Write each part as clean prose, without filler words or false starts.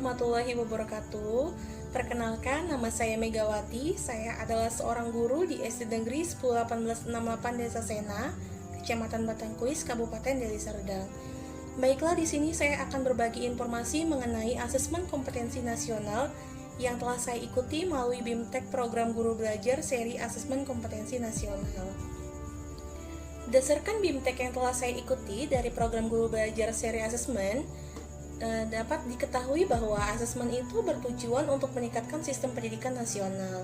warahmatullahi wabarakatuh. Perkenalkan, nama saya Megawati. Saya adalah seorang guru di SD Negeri 101868 Desa Sena, Kecamatan Batangkuis, Kabupaten Deli Serdang. Baiklah, di sini saya akan berbagi informasi mengenai asesmen kompetensi nasional yang telah saya ikuti melalui BIMTEK Program Guru Belajar Seri Asesmen Kompetensi Nasional. Berdasarkan BIMTEK yang telah saya ikuti dari Program Guru Belajar Seri Asesmen, dapat diketahui bahwa asesmen itu bertujuan untuk meningkatkan sistem pendidikan nasional.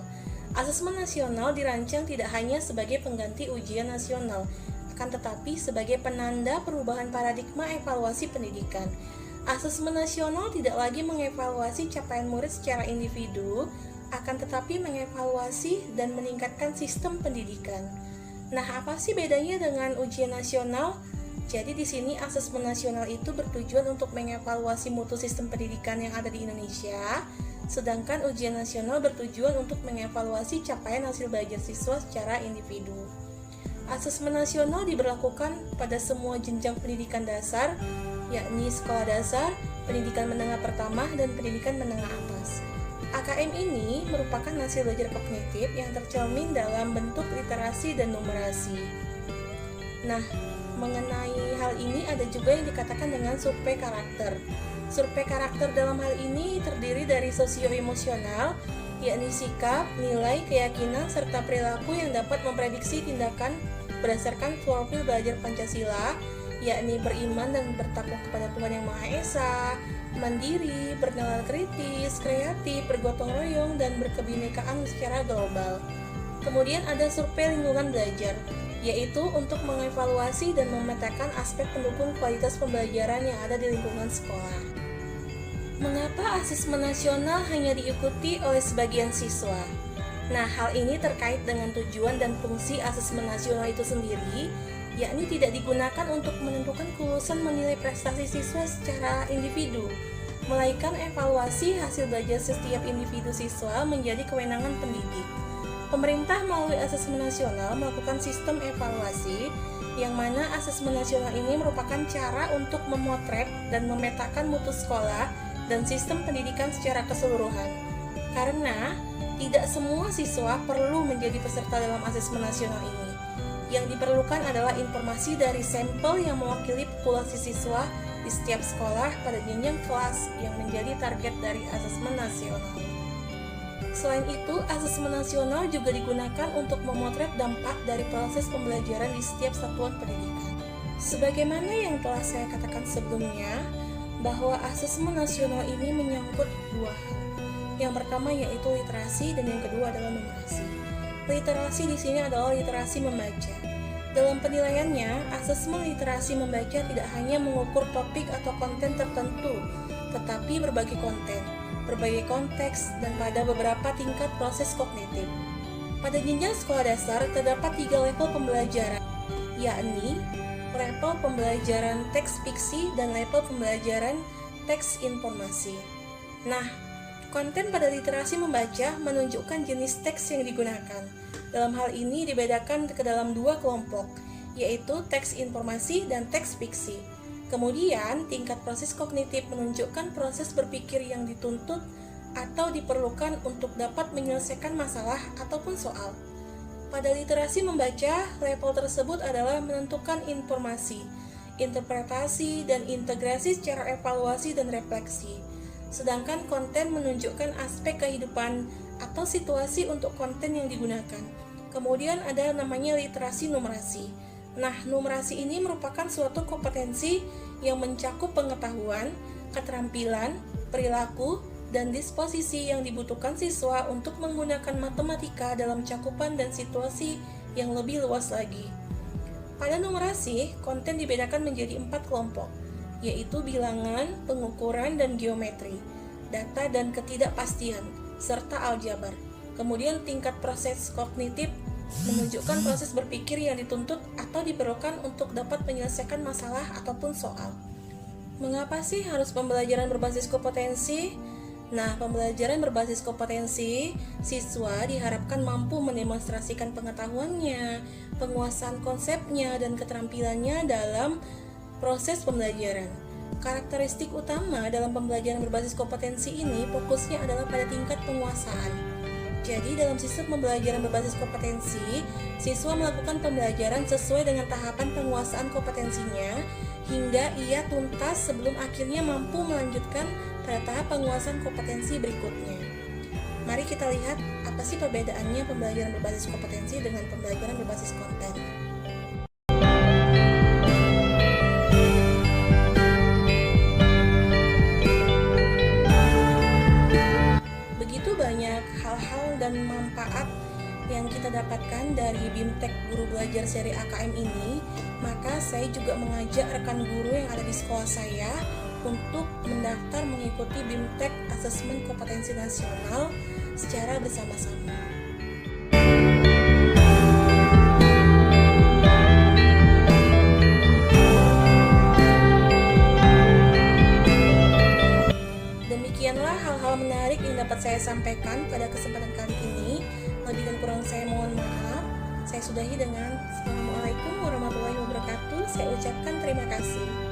Asesmen nasional dirancang tidak hanya sebagai pengganti ujian nasional, akan tetapi sebagai penanda perubahan paradigma evaluasi pendidikan. Asesmen nasional tidak lagi mengevaluasi capaian murid secara individu, akan tetapi mengevaluasi dan meningkatkan sistem pendidikan. Nah, apa sih bedanya dengan ujian nasional? Jadi di sini asesmen nasional itu bertujuan untuk mengevaluasi mutu sistem pendidikan yang ada di Indonesia, sedangkan ujian nasional bertujuan untuk mengevaluasi capaian hasil belajar siswa secara individu. Asesmen nasional diberlakukan pada semua jenjang pendidikan dasar, yakni sekolah dasar, pendidikan menengah pertama, dan pendidikan menengah atas. AKM ini merupakan hasil belajar kognitif yang tercermin dalam bentuk literasi dan numerasi. Nah, mengenai hal ini ada juga yang dikatakan dengan survei karakter. Survei karakter dalam hal ini terdiri dari sosio-emosional, yakni sikap, nilai, keyakinan, serta perilaku yang dapat memprediksi tindakan berdasarkan profil belajar Pancasila, yakni beriman dan bertakwa kepada Tuhan Yang Maha Esa, mandiri, bernalar kritis, kreatif, bergotong royong, dan berkebinekaan secara global. Kemudian ada survei lingkungan belajar, yaitu untuk mengevaluasi dan memetakan aspek pendukung kualitas pembelajaran yang ada di lingkungan sekolah. Mengapa asesmen nasional hanya diikuti oleh sebagian siswa? Nah, hal ini terkait dengan tujuan dan fungsi asesmen nasional itu sendiri, yakni tidak digunakan untuk menentukan kelulusan menilai prestasi siswa secara individu, melainkan evaluasi hasil belajar setiap individu siswa menjadi kewenangan pendidik. Pemerintah melalui asesmen nasional melakukan sistem evaluasi, yang mana asesmen nasional ini merupakan cara untuk memotret dan memetakan mutu sekolah dan sistem pendidikan secara keseluruhan. Karena tidak semua siswa perlu menjadi peserta dalam asesmen nasional ini. Yang diperlukan adalah informasi dari sampel yang mewakili populasi siswa di setiap sekolah pada jenjang kelas yang menjadi target dari asesmen nasional. Selain itu, asesmen nasional juga digunakan untuk memotret dampak dari proses pembelajaran di setiap satuan pendidikan. Sebagaimana yang telah saya katakan sebelumnya, bahwa asesmen nasional ini menyangkut dua hal. Yang pertama yaitu literasi dan yang kedua adalah numerasi. Literasi di sini adalah literasi membaca. Dalam penilaiannya, asesmen literasi membaca tidak hanya mengukur topik atau konten tertentu, tetapi berbagai konten, berbagai konteks, dan pada beberapa tingkat proses kognitif. Pada jenjang sekolah dasar terdapat 3 level pembelajaran, yakni level pembelajaran teks fiksi dan level pembelajaran teks informasi. Nah, konten pada literasi membaca menunjukkan jenis teks yang digunakan. Dalam hal ini dibedakan ke dalam 2 kelompok, yaitu teks informasi dan teks fiksi. Kemudian, tingkat proses kognitif menunjukkan proses berpikir yang dituntut atau diperlukan untuk dapat menyelesaikan masalah ataupun soal. Pada literasi membaca, level tersebut adalah menentukan informasi, interpretasi, dan integrasi secara evaluasi dan refleksi. Sedangkan konten menunjukkan aspek kehidupan atau situasi untuk konten yang digunakan. Kemudian ada namanya literasi numerasi. Nah, numerasi ini merupakan suatu kompetensi yang mencakup pengetahuan, keterampilan, perilaku, dan disposisi yang dibutuhkan siswa untuk menggunakan matematika dalam cakupan dan situasi yang lebih luas lagi. Pada numerasi, konten dibedakan menjadi 4 kelompok, yaitu bilangan, pengukuran, dan geometri, data dan ketidakpastian, serta aljabar. Kemudian tingkat proses kognitif menunjukkan proses berpikir yang dituntut atau diperlukan untuk dapat menyelesaikan masalah ataupun soal. Mengapa sih harus pembelajaran berbasis kompetensi? Nah, pembelajaran berbasis kompetensi, siswa diharapkan mampu mendemonstrasikan pengetahuannya, penguasaan konsepnya, dan keterampilannya dalam proses pembelajaran. Karakteristik utama dalam pembelajaran berbasis kompetensi ini fokusnya adalah pada tingkat penguasaan. Jadi dalam sistem pembelajaran berbasis kompetensi, siswa melakukan pembelajaran sesuai dengan tahapan penguasaan kompetensinya hingga ia tuntas sebelum akhirnya mampu melanjutkan pada tahap penguasaan kompetensi berikutnya. Mari kita lihat apa sih perbedaannya pembelajaran berbasis kompetensi dengan pembelajaran berbasis konten. Begitu banyak hal-hal dan manfaat yang kita dapatkan dari BIMTEK Guru Belajar Seri AKM ini, maka saya juga mengajak rekan guru yang ada di sekolah saya untuk mendaftar mengikuti BIMTEK Asesmen Kompetensi Nasional secara bersama-sama. Demikianlah hal-hal menarik yang dapat saya sampaikan pada kesempatan kali ini. Lebih dan kurang saya mohon maaf. Saya sudahi dengan Assalamualaikum warahmatullahi wabarakatuh. Saya ucapkan terima kasih.